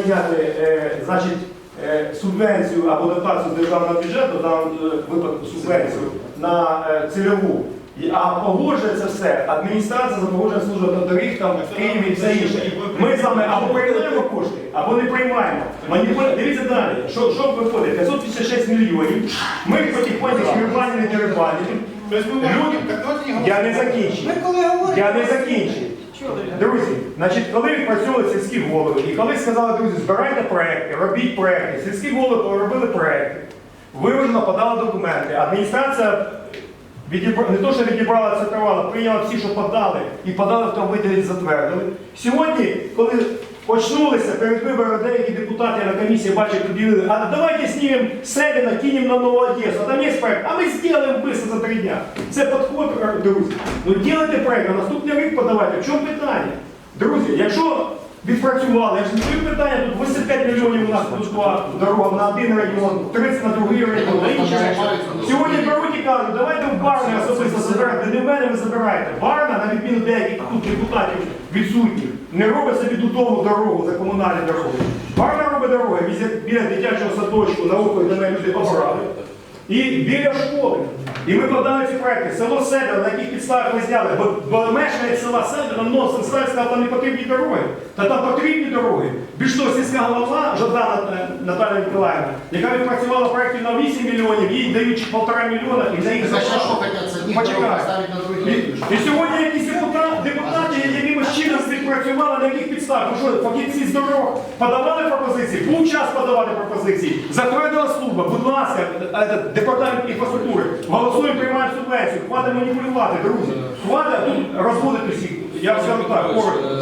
прийняти, значить, субвенцію або дотацію з державного бюджету, в даному випадку субвенцію на цільову, а погоджує це все адміністрація за погодження служби автодоріг там в Києві і все інше. Ми з вами або приймаємо кошти, або не приймаємо. Дивіться далі, що виходить? 556 мільйонів. Ми потихоньку шмірбані, не дерибані. Я не закінчив. Я не закінчив. Друзі, значить, коли відпрацьовували сільські голови, і коли сказали, друзі, збирайте проекти, робіть проекти, сільські голови робили проекти, виважено подали документи, адміністрація не то, що відібрала, центрувала, прийняла всі, що подали, і подали в тому виді, затвердили. Сьогодні, коли очнулися перед виборами деякі депутати на комісії, бачать, об'явили, а давайте знімемо Селіна, кинемо на Нову Одесу, а там є проект, а ми зробимо швидко за 3 дня. Це підход, друзі. Ну, робите проект, а наступний рік подавайте. В чому питання? Друзі, якщо відпрацювали, я ж не стою питання, тут 85 мільйонів у нас тут по дорогам на один район, 30 на другий район, на інший район. Сьогодні беруть і кажуть, давайте в Барни особисто забирайте, не в мене ви забираєте. Барна, на відміну деяких тут депутатів відсутніх, не робить собі додому дорогу за комунальні дороги. Барна робить дороги біля дитячого садочку, на око, де мене люди побрали. І біля школи. І ми подали ці проекти. Село Седер, на яких підставах ми зняли, бо мешканець села Седер носив сказав, там не потрібні дороги. Та там потрібні дороги. Більш того, сільська голова Жадана Наталія Миколаївна, яка відпрацювала проєктів на 8 мільйонів, їй дають 1,5 мільйона, і за їх І сьогодні якісь депутати, якимось чином відпрацювали, на яких підставах. Ну що, фахівці з дорог подавали пропозиції, був час подавати пропозиції, затвердила служба, будь ласка, департамент інфраструктури, голосуємо, приймаємо субвенцію, хватить маніпулювати, друзі, хватить тут розводити всіх. Я скажу так,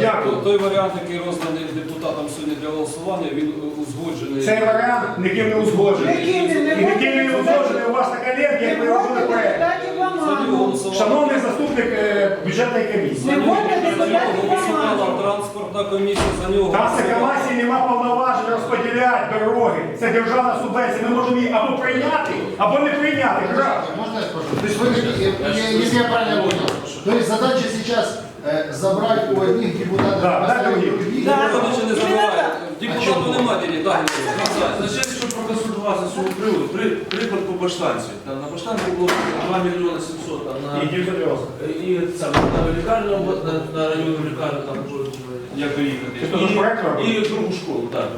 дякую. Той варіант, який розданий депутатам сьогодні для голосування, він узгоджений. Цей варіант ніким не узгоджений. І ніким не узгоджений у вас на коленки, як ви робили проєкт. Шановний заступник бюджетної комісії. За нього голосувала транспортна комісія, за нього Та комісії нема повноважень розподіляти дороги. Це державна субвенція. Ми можемо її або прийняти, або не прийняти. Можно я спрошу? То есть вы, если я правильно понял, то есть задача сейчас забрать у одних депутатов, поставить у других. Ніхто нічого не забирає. Депутату немає ділі. Значить, щоб проконсультуватися з цього приводу, приклад по Баштанці. Там на Баштанці було 2 мільйони 700, там на лікарню, на районну лікарню, там як доїхати. І другу школу, так.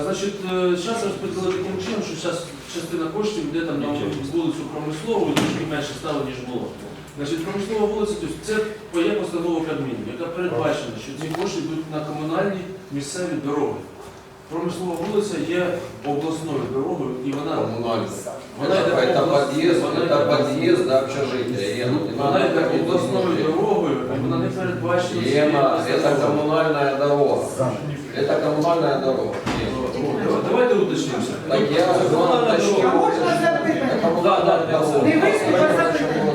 Значить, зараз розподілили таким чином, що зараз частина коштів йде там на вулицю Промислову, і трошки менше стало, ніж було. Значить, промислова вулиця, тобто це є постанова Кабміну, яка передбачена, що ці кошти йдуть на комунальні місцеві дороги. Промислова вулиця є обласною дорогою, і вона йде общежития. Вона йде обласною дорогою, і вона не передбачена. Это коммунальная дорога. Это коммунальная дорога. Давайте уточнимося. Так я Можна запитати? Не виступа запитання.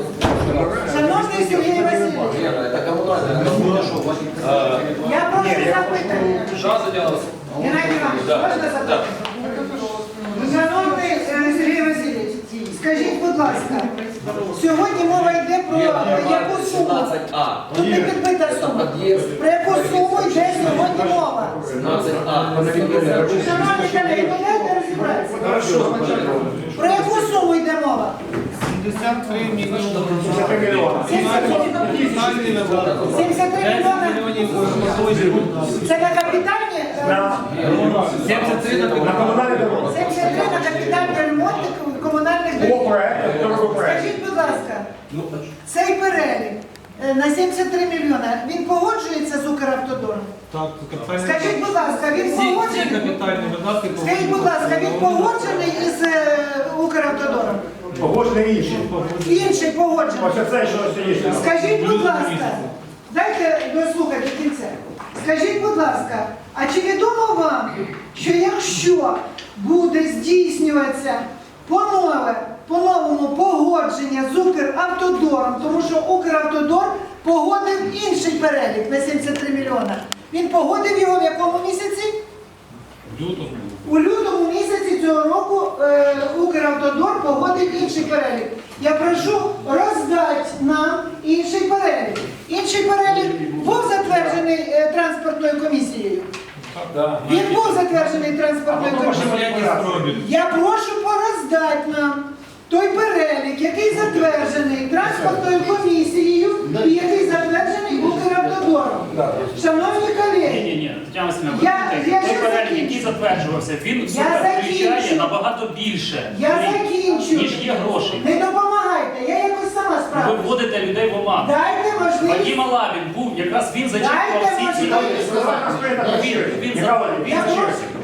Шановний Сергій Васильович, это коммунальная дорога. я прошу запитання. Геннадій Іванович, можна запитання? Шановний Сергій Васильович, скажіть, будь ласка, сьогодні мова йде про яку суму? Тут не підбита сума. Про яку суму йде сьогодні мова? 17А. Шановні колеги, дайте розібратися. Про яку суму йде мова? 73 мільйони. 73 мільйони? Це на капітальні? 73 на комунальні дороги. 73 на капітальні ремонти комунальних доріг. Скажіть, будь ласка, цей перелік на 73 мільйони, він погоджується з Укравтодором? Так, Скажіть, будь ласка, він погоджений? Скажіть, будь ласка, він погоджений із Укравтодором? Погоджений інший. Інший погоджений. Ось це, що сьогодні. Скажіть, будь ласка, дайте дослухати до кінця. Скажіть, будь ласка, а чи відомо вам, що якщо буде здійснюватися по-новому погодження з Укравтодором, тому що Укравтодор погодив інший перелік на 73 мільйона. Він погодив його в якому місяці? У лютому місяці цього року Укравтодор погодив інший перелік. Я прошу роздати нам інший перелік. Інший перелік був затверджений транспортною комісією. Він був затверджений транспортною комісією. Я прошу пороздати нам той перелік, який затверджений транспортною комісією і який затверджений Укравтодором. Шановні колеги, Ні, Тетяна Васильівна, Я той ще перелік, закінчу. який затверджувався, він в Я себе включає закінчу. набагато більше, я закінчу. ніж є грошей. Не допомагайте, я якось сама Ви справлюсь. вводите людей в оману. Дайте можливість. Вадим Алабін був, якраз він зачитував Дайте всі ці можливість.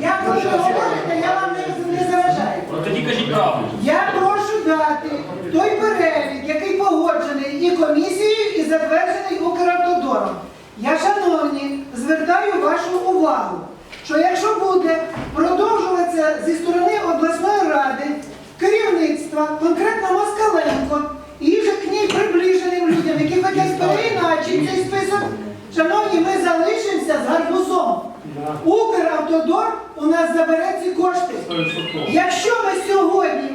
Я коли ви говорите, я вам не заважаю. Тоді кажіть правду. Я прошу дати той перелік, який погоджений і комісією, і затверджений Укравтодором. Я, шановні, звертаю вашу увагу, що якщо буде продовжуватися зі сторони обласної ради керівництва, конкретно Москаленко, і вже к ній приближеним людям, які хочуть переіначити цей список, шановні, ми залишимося з гарбузом. Укравтодор у нас забере ці кошти. Якщо ми сьогодні,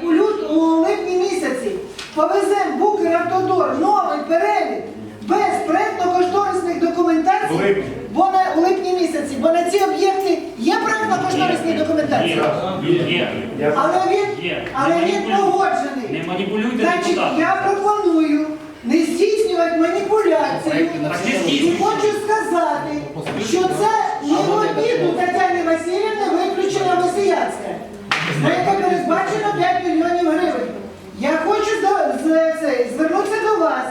у липні місяці, повеземо в Укравтодор новий перелік без проєктно-кошторисних документацій, у липні місяці, бо на ці об'єкти є проєктно-кошторисні документації, але він погоджений. Не маніпулюйте Значить, депутатами. я пропоную не здійснювати маніпуляцію. Так не І здійснюйте. хочу сказати, що це не в обіду Тетяни Васильівни виключена Васияцька, на яке передбачено 5 мільйонів гривень. Я хочу звернутися до вас.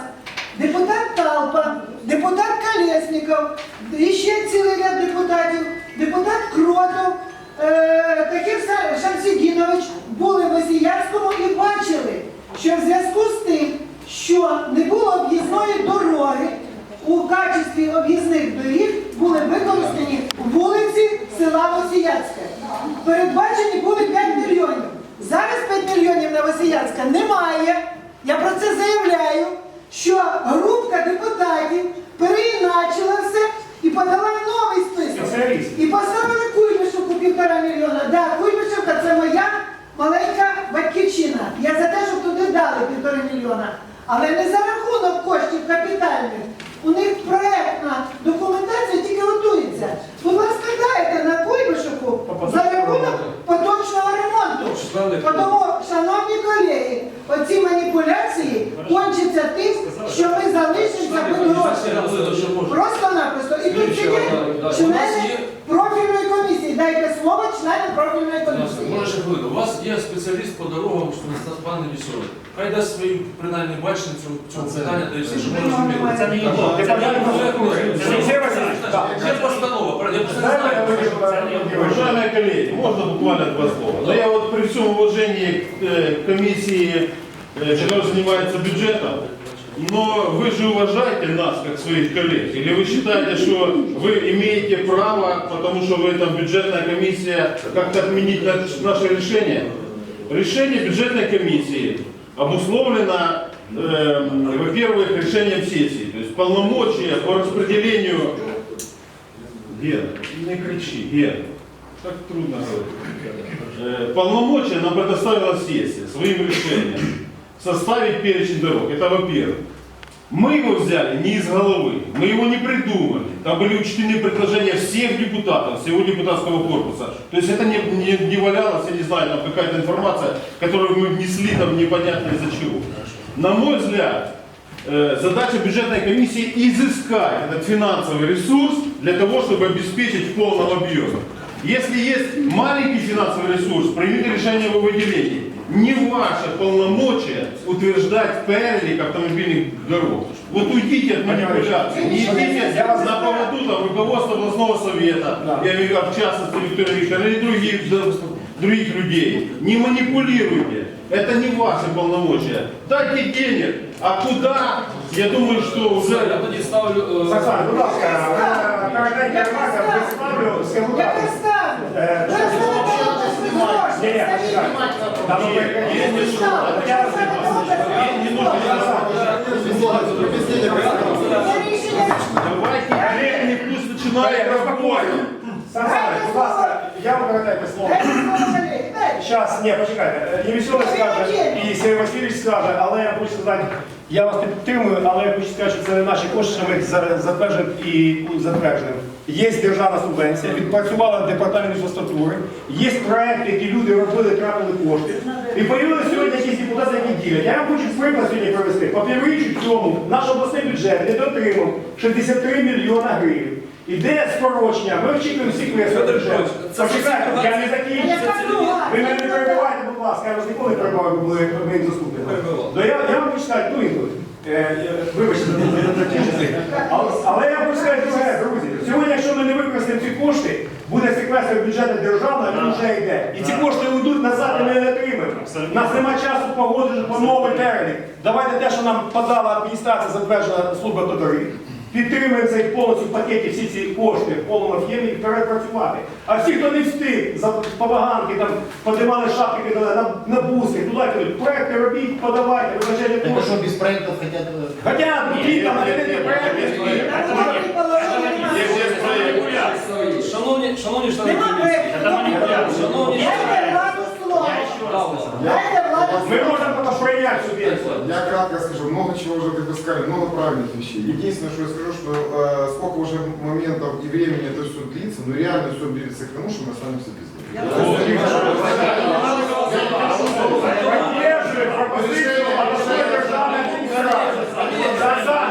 Депутат Талпа, депутат Колєсніков, і ще цілий ряд депутатів, депутат Кротов, Тахір Шамсідінович були в Васияцькому і бачили, що в зв'язку з тим, що не було об'їзної дороги, у качестві об'їзних доріг були використані вулиці села Васияцьке. Передбачені були 5 мільйонів. Зараз 5 мільйонів на Васияцька немає. Я про це заявляю, що групка депутатів переіначила все і подала новий список. І поставили Куйбишевку 1,5 мільйона. Так, Куйбишевка – це моя маленька батьківщина. Я за те, щоб туди дали 1,5 мільйона. Але не за рахунок коштів капітальних. У них проєктна документація тільки готується. Будь ласка, дайте на Куйбишевку за рахунок поточного ремонту. Тому, шановні колеги, оці маніпуляції кончаться тим, що ми залишимося без грошей. Просто-напросто. І тут сидять члени профільної комісії. Дайте слово членам профільної комісії. Може, хвилину. У вас є спеціаліст по дорогам, що пан Невісовий. Хай дасть свою принаймні бачення цього питання, де все, щоб ми розуміли. Це не його. Є постанова. Я просто не знаю. Уважаемые коллеги, можно буквально 2 слова? Но я вот при всем уважении к комиссии, которая занимается бюджетом, но вы же уважаете нас, как своих коллег? Или вы считаете, что вы имеете право, потому что вы там бюджетная комиссия, как-то отменить наше решение? Решение бюджетной комиссии обусловлено, во-первых, решением сессии, то есть полномочия по распределению... Ген, не кричи, Ген, так трудно говорить. Полномочия нам предоставила сессия своим решением составить перечень дорог. Это во-первых. Мы его взяли не из головы, мы его не придумали. Там были учтены предложения всех депутатов, всего депутатского корпуса. То есть это не валялось, я не знаю, там какая-то информация, которую мы внесли там непонятно из-за чего. На мой взгляд, задача бюджетной комиссии изыскать этот финансовый ресурс для того, чтобы обеспечить в полном объеме. Если есть маленький финансовый ресурс, примите решение о его выделении. Не ваше полномочия утверждать перелик автомобильных дорог. Вот уйдите от манипуляций, не идите на поводу там, руководства областного совета, я имею в виду, в частности Виктория Викторовна, или других людей. Не манипулируйте. Это не ваши полномочия. Дайте денег, а куда? Я думаю, что уже... Я тоді ставлю... Саксан, будь ласка, передайте ремарка, представлю схему. Я представлю. Давайте коллеги пусть начинает работать. Саксан, будь ласка, я вам передайте слово. Зараз, ні, почекайте. Невеселий скаже, і Сергій Васильович скаже, але я хочу сказати, я вас підтримую, але я хочу сказати, що це не наші кошти, що ми їх затверджуємо і затверджуємо. є державна субвенція, відпрацювала департамент інфраструктури, є проекти, які люди робили, тратили кошти. І появилися сьогодні якісь депутати, які ділять. Я вам хочу приклад сьогодні провести. По півріччю цьому наш обласний бюджет не дотримав 63 мільйона гривень. Іде скорочення, ми очікуємо всіх високих бюджетів. Почекайте, я не закінчу. Ви мене не перебивайте, будь ласка, я вас ніколи не перебиваю, ви були моїм заступником. Я вам почитаю, ну інколи. Вибачте, але я хочу сказати, друзі, сьогодні, якщо ми не використаємо ці кошти, буде секвестр бюджету державного, він вже йде. І ці кошти йдуть назад, і ми не отримаємо. У нас немає часу погодити по новий перелік. Давайте те, що нам подала адміністрація, затверджена служба до доріг. Підтримуємо цей повністю в пакеті всі ці кошти в повному об'ємі і перепрацювати. А всі, хто не встиг, за побаганки, там, подимали шапки на буски, туди кажуть, проекти робіть, подавайте, визначайте Это кошти. что, без проектов хотят? Хотя, ну, там, наведете проекти. Шановні члени Нема комісії, проєкту. Це маніпуляція. шановні Дайте владу слово. Дайте владу Мы слово. можем только принять субвенцию. Я кратко скажу, много чего уже как бы сказали, много правильных вещей. Единственное, что я скажу, что сколько уже моментов и времени это все длится, но реально все близится к тому, что мы останемся без денег. Поддерживает пропозицию областной державной администрации.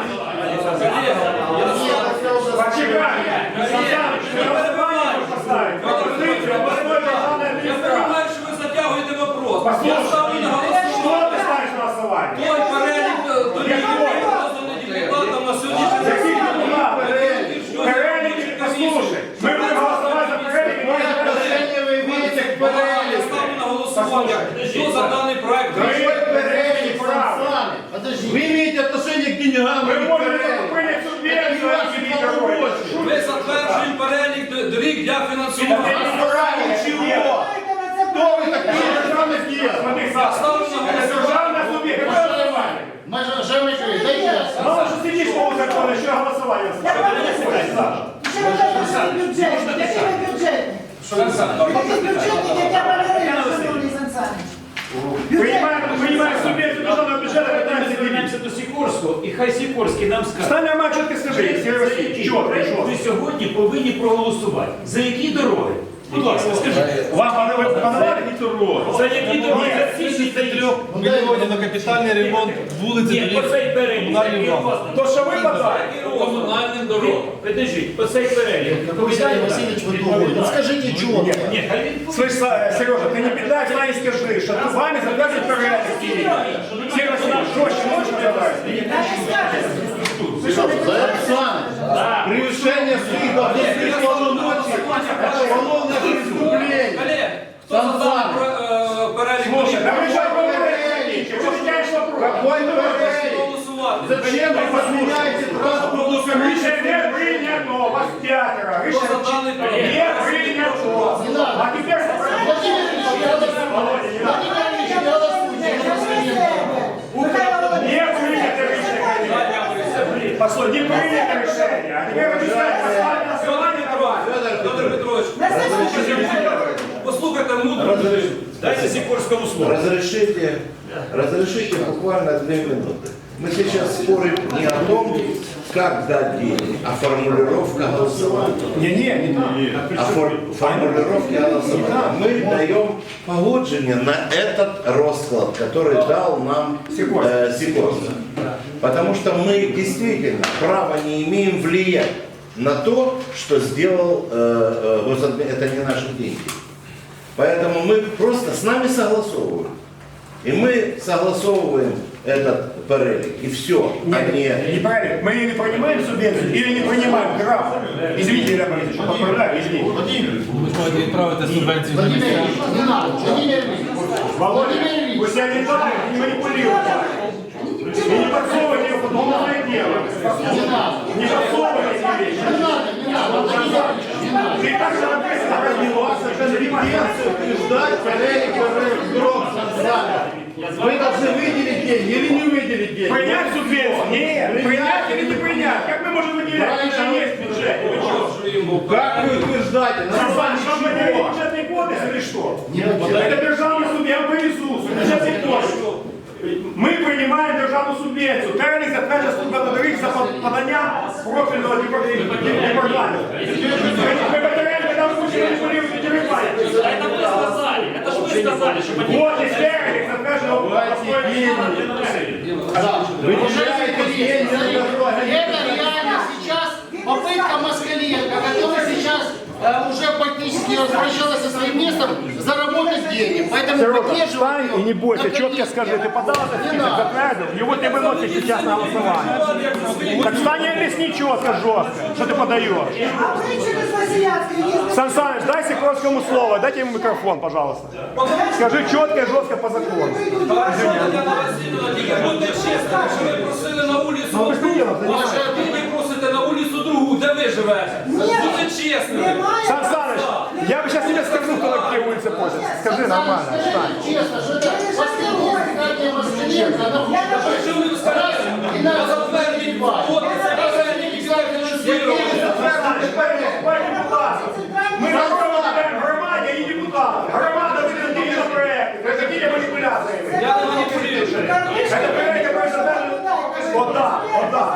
Почекайте. Поставить пропозицию областной державной Я администрации. понимаю, що ви затягуєте вопрос. Я Послушай, ставлю на что голосування. ты ставишь на голосование? Той перелік доріг, який розданий депутатам на сьогоднішній Який день. депутат? Перелік, послушай. Мы будем голосовать за перелік. Отношение вы имеете к перелику. Я ставлю на голосування. Хто за даний проект? Перелик сами. Подожди. Вы имеете отношение к деньгам, Мы а не к можем перелику. принять субвенцию, а не дорогой. Ми затверджуємо перелік доріг для фінансування. Чего? Кто вы такие? Державный дело. Я ставлю на голосування. Державная субъект. Голосование. Жемчуг, дайте я. Мало что сидишь по закону, еще голосование. Ще ви кажете, бюджет. Який ви бюджетник? Який бюджетник, яка балерина, шановний Сан Саныч? Принимаем субвенцию державного бюджета, пытаемся делить. Звернемося до Сікорського, і хай Сікорський нам скаже. Стань нормально, що ти скажи, Сергій Васильович, що ти, що? Ви сьогодні повинні проголосувати. За які дороги? Будь ласка, скажіть. Вам подавали? За які дороги? За ці чи за інші? Мільйонів на капітальний ремонт вулиці Ні, оцей перелік, який у вас То, що ви подали? Комунальним дорогам. Підождіть, оцей перелік. Виталий Васильевич, вы думаете? Ну скажите, чего? Ні, хай він Слышь, Сережа, ты не петляй, знай и скажи, что ты вами завязывать порядок. Сергей Васильевич, жестче можешь задать? Превышение своих должностных полномочий. Это уголовное преступление. Олег, хто за даний перелік Слушай, доріг? да вы же говорите, что ты тянешь вопрос? Какой Прошу перелик? голосувати. Зачем вы подменяете транспортную комиссию? Решение принято, вас пятеро. Хто за даний Не проект? принято. А теперь... Владимир Ильич, Владимир Ильич, голосуйте. Не принято решение. Послушай, не принято решение. А теперь вы писаете поставить на основании Федор Петрович, послухайте мудру. Дайте Сікорському слово. Разрешите буквально 2 минуты. Мы сейчас спорим не о том, как дать деньги, а формулировка голосования. Не. О формулировке голосования. Мы даем погоджение на этот расклад, который дал нам Сикорский. Потому что мы действительно права не имеем влиять на то, что сделал это не наши деньги. Поэтому мы просто с нами согласовываем. И мы согласовываем этот перелик, и все. Не правильно. Мы или принимаем субвенцию, или не принимаем граф. Извините, Илья Борисович, поправляю, извините. можете відправити субвенцію на Владимир місця. Ильич, не надо. Владимир Ильич. Володя, вы себя не так, не манипулируйте. И не подсовывайте ее под уголовное дело. Не надо. Не подсовывайте вещи. Не надо, не надо. Владимир Ильич, не надо. Ты так же написано, развиваться, Конференцию утверждать перелик дорог. Вы должны выделить деньги или не выделить деньги? Принять субвенцию? Нет. Принять или не принять? Как мы можем выделять? Это же есть в бюджете. Вы что? Как вы утверждаете? На основании Что, мы чего? бюджетный кодекс или что? Это державный суд, я вам повезу. Бюджетный кодекс. Ми приймаємо державну субвенцію. Перелік затверджує служба доріг за подання профільного департаменту. Ми Батаренко нам кучу маніпулюють і дерибають. Это вы сказали, это же вы сказали, что Вот і перелік затвердженого Выделяйте деньги на дороги. Это реально сейчас попытка Москаленко, который сейчас уже практически возвращался со своим местом, заработать денег. Поэтому Серега, поддерживаю встань и не бойся, наконец-то. четко скажи, ты подал этот Не список, надо. затвердил, его не выносишь сейчас на голосование. Так встань и объясни четко, жестко, что ты подаешь. А причина з Василянської є. Сан Саныч, дай Сикорскому слово, дайте ему микрофон, пожалуйста. Скажи четко и жестко по закону. Тетяна Васильівна, тільки будьте чесними, що ви просили на вулицю Ну, ви ж хотіли, одну, а ще ви просите на вулицю другу, де ви живете. Будьте чесними. Сан Саныч, я бы сейчас тебе скажу, кто на какие улицы просит. Скажи нормально, встань. Честно, что это последнее издание Москаленко, оно Що ви скажете? На затвердженні вводиться, перелік фінансування. Мы направляем громаде и депутатам. Громада выделит деньги на проекты. Какие манипуляции? Я не маніпулюю. Это проект, который задали. Вот так, вот так.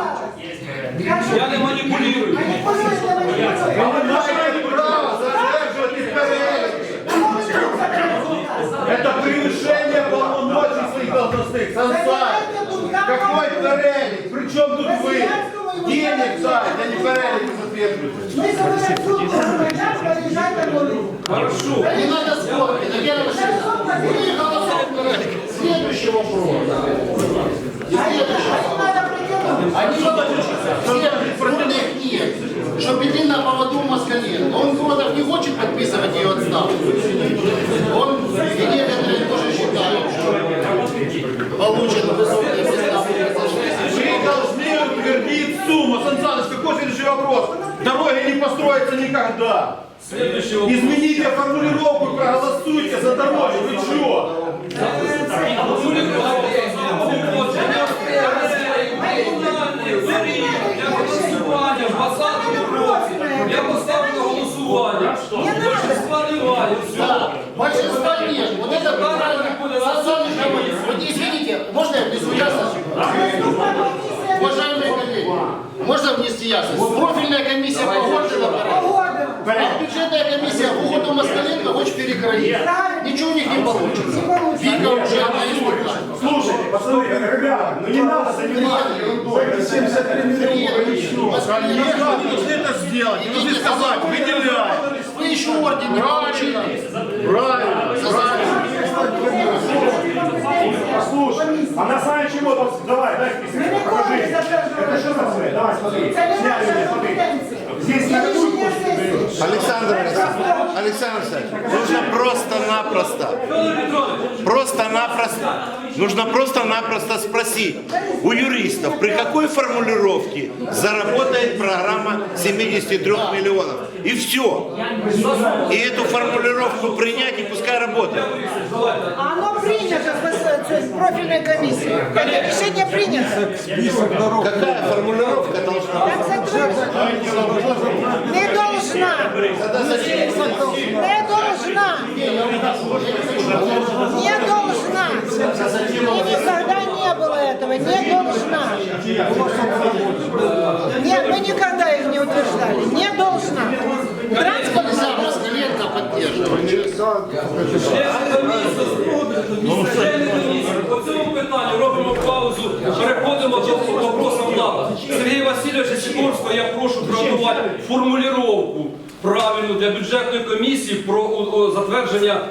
Я не маніпулюю. А вы имеете право Задерживать их перелик. Это превышение полномочий своих должностных. Сан Саныч, какой перелик? Причем тут вы? Денег дать, а не перелик соответствует. Ми заберемо суд, приїжджайте на вулицю. Хорошо. не надо спорить. Татьяна Васильевна, вы голосуете. Следующий вопрос. Они против нет, чтобы идти на поводу Москаленко. Он Городов не хочет подписывать ее отставку. Он и некоторые тоже считают, что получит высокие места. Вы должны утвердить сумму. Сан Саныч, какой следующий вопрос? Дороги не построятся никогда. Следующий вопрос. Измените формулировку и проголосуйте за дороги. Вы чё? Я поставлю на голосування. Большинства немає. Да, большинства нет. Вот это правильно. Сан Саныч говорит. Вот извините, можно я внесу ясность? Уважаемые коллеги, можно внести ясность? Профильная комиссия погодила а бюджетная комиссия в угоду Москаленко хочет перекроить. Ничего у них не получится. Вика уже она испытала. Слушайте, пацаны, ребята, ну не надо заниматься ерундой. Это 73 миллиона еще. Конечно, вы должны это сделать. Вы должны сказать, выделяем. Вы еще орден не получили. Правильно. Послушай, а на самом чего там, давай, дай список, покажи. Это что за свет? Давай, смотри. Сняли меня, смотри. Здесь на какую площадь? Александр Александрович, нужно просто-напросто спросить у юристов, при какой формулировке заработает программа 73 миллионов. И все. И эту формулировку принять и пускай работает. А оно принято в профильной комиссии. Это решение принято. Какая формулировка должна быть? Так затверджено. Не должна. Не должна. Не должна. И никогда не было этого. Не должна. Нет, мы никогда их не утверждали. Не должна. Транспорт. Москаленко поддерживает. По цьому питанню робимо паузу, переходимо до вопросу НАТО. Сергія Васильовича Сікорського я прошу приготувати формулировку правильну для бюджетної комісії про затвердження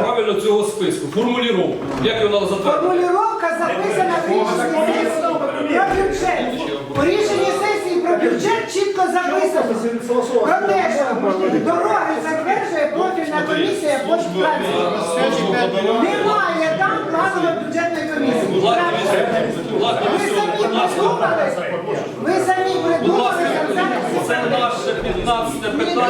правильно цього списку. Формулировку. Як його треба затвердити? Формулировка записана в рішенні сесії про бюджет. У рішенні сесії про бюджет чітко записано про те, що дороги затверджує профільна комісія по транспорту. Немає там планової бюджетної комісії. Ви самі придумали. Ви самі придумали. Це наше 15 питання.